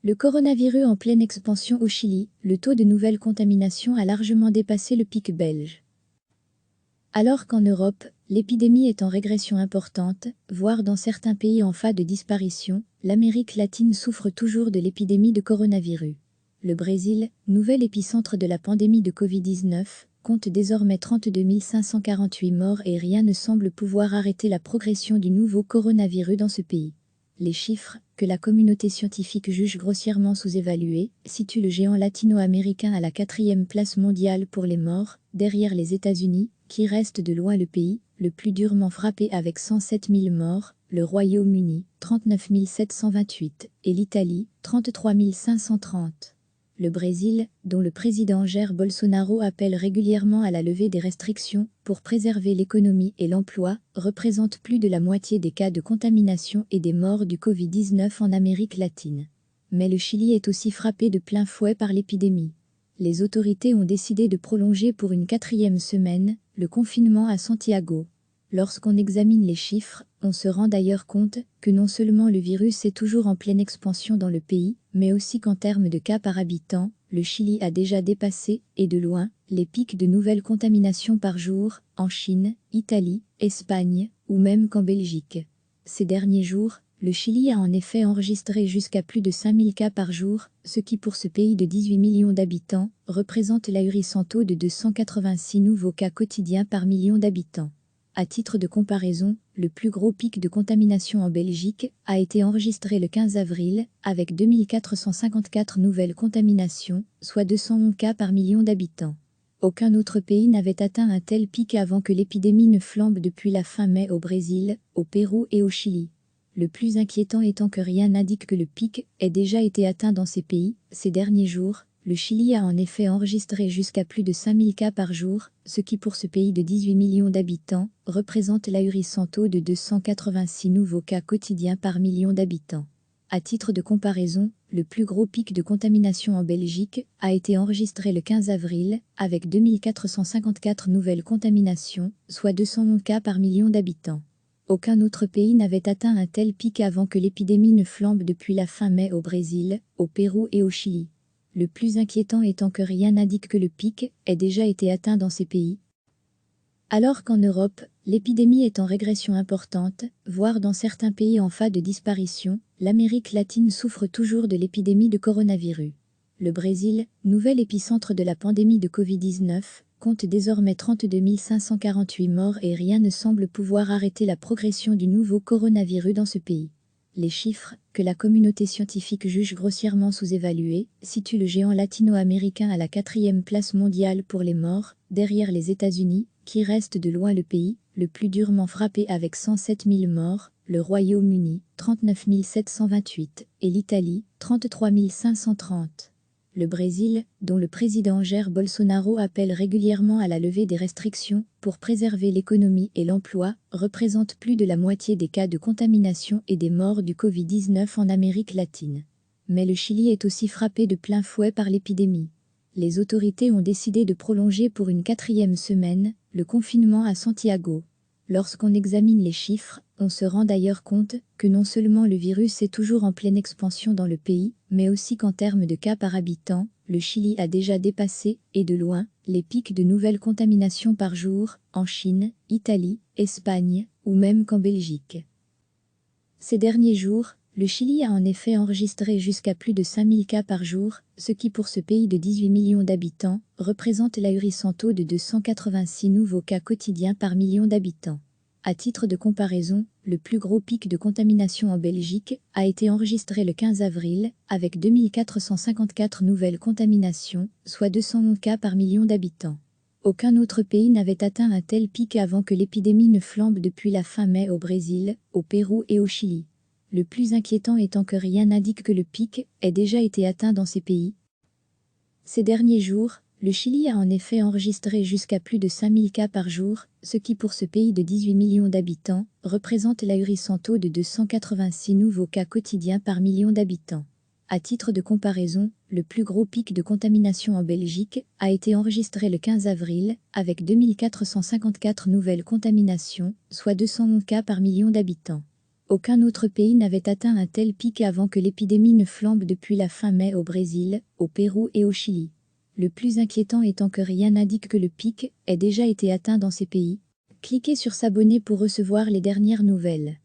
Le coronavirus en pleine expansion au Chili, le taux de nouvelles contaminations a largement dépassé le pic belge. Alors qu'en Europe, l'épidémie est en régression importante, voire dans certains pays en phase de disparition, l'Amérique latine souffre toujours de l'épidémie de coronavirus. Le Brésil, nouvel épicentre de la pandémie de Covid-19, compte désormais 32 548 morts et rien ne semble pouvoir arrêter la progression du nouveau coronavirus dans ce pays. Les chiffres, que la communauté scientifique juge grossièrement sous-évalués, situent le géant latino-américain à la 4e place mondiale pour les morts, derrière les États-Unis, qui reste de loin le pays le plus durement frappé avec 107 000 morts, le Royaume-Uni, 39 728, et l'Italie, 33 530. Le Brésil, dont le président Jair Bolsonaro appelle régulièrement à la levée des restrictions pour préserver l'économie et l'emploi, représente plus de la moitié des cas de contamination et des morts du Covid-19 en Amérique latine. Mais le Chili est aussi frappé de plein fouet par l'épidémie. Les autorités ont décidé de prolonger pour une 4e semaine le confinement à Santiago. Lorsqu'on examine les chiffres, on se rend d'ailleurs compte que non seulement le virus est toujours en pleine expansion dans le pays, mais aussi qu'en termes de cas par habitant, le Chili a déjà dépassé, et de loin, les pics de nouvelles contaminations par jour, en Chine, Italie, Espagne, ou même qu'en Belgique. Ces derniers jours, le Chili a en effet enregistré jusqu'à plus de 5000 cas par jour, ce qui pour ce pays de 18 millions d'habitants, représente l'ahurissant taux de 286 nouveaux cas quotidiens par million d'habitants. À titre de comparaison, le plus gros pic de contamination en Belgique a été enregistré le 15 avril, avec 2454 nouvelles contaminations, soit 211 cas par million d'habitants. Aucun autre pays n'avait atteint un tel pic avant que l'épidémie ne flambe depuis la fin mai au Brésil, au Pérou et au Chili. Le plus inquiétant étant que rien n'indique que le pic ait déjà été atteint dans ces pays. Ces derniers jours, le Chili a en effet enregistré jusqu'à plus de 5000 cas par jour, ce qui pour ce pays de 18 millions d'habitants, représente l'ahurissant taux de 286 nouveaux cas quotidiens par million d'habitants. À titre de comparaison, le plus gros pic de contamination en Belgique a été enregistré le 15 avril, avec 2454 nouvelles contaminations, soit 211 cas par million d'habitants. Aucun autre pays n'avait atteint un tel pic avant que l'épidémie ne flambe depuis la fin mai au Brésil, au Pérou et au Chili. Le plus inquiétant étant que rien n'indique que le pic ait déjà été atteint dans ces pays. Alors qu'en Europe, l'épidémie est en régression importante, voire dans certains pays en phase de disparition, l'Amérique latine souffre toujours de l'épidémie de coronavirus. Le Brésil, nouvel épicentre de la pandémie de Covid-19, compte désormais 32 548 morts et rien ne semble pouvoir arrêter la progression du nouveau coronavirus dans ce pays. Les chiffres, que la communauté scientifique juge grossièrement sous-évalués, situent le géant latino-américain à la 4e place mondiale pour les morts, derrière les États-Unis, qui reste de loin le pays le plus durement frappé avec 107 000 morts, le Royaume-Uni, 39 728, et l'Italie, 33 530. Le Brésil, dont le président Jair Bolsonaro appelle régulièrement à la levée des restrictions pour préserver l'économie et l'emploi, représente plus de la moitié des cas de contamination et des morts du Covid-19 en Amérique latine. Mais le Chili est aussi frappé de plein fouet par l'épidémie. Les autorités ont décidé de prolonger pour une 4e semaine le confinement à Santiago. Lorsqu'on examine les chiffres, on se rend d'ailleurs compte que non seulement le virus est toujours en pleine expansion dans le pays, mais aussi qu'en termes de cas par habitant, le Chili a déjà dépassé, et de loin, les pics de nouvelles contaminations par jour, en Chine, Italie, Espagne, ou même qu'en Belgique. Ces derniers jours, le Chili a en effet enregistré jusqu'à plus de 5000 cas par jour, ce qui pour ce pays de 18 millions d'habitants, représente l'ahurissant taux de 286 nouveaux cas quotidiens par million d'habitants. À titre de comparaison, le plus gros pic de contamination en Belgique a été enregistré le 15 avril, avec 2454 nouvelles contaminations, soit 211 cas par million d'habitants. Aucun autre pays n'avait atteint un tel pic avant que l'épidémie ne flambe depuis la fin mai au Brésil, au Pérou et au Chili. Le plus inquiétant étant que rien n'indique que le pic ait déjà été atteint dans ces pays. Ces derniers jours, le Chili a en effet enregistré jusqu'à plus de 5000 cas par jour, ce qui pour ce pays de 18 millions d'habitants, représente l'ahurissant taux de 286 nouveaux cas quotidiens par million d'habitants. À titre de comparaison, le plus gros pic de contamination en Belgique a été enregistré le 15 avril, avec 2454 nouvelles contaminations, soit 211 cas par million d'habitants. Aucun autre pays n'avait atteint un tel pic avant que l'épidémie ne flambe depuis la fin mai au Brésil, au Pérou et au Chili. Le plus inquiétant étant que rien n'indique que le pic ait déjà été atteint dans ces pays. Cliquez sur s'abonner pour recevoir les dernières nouvelles.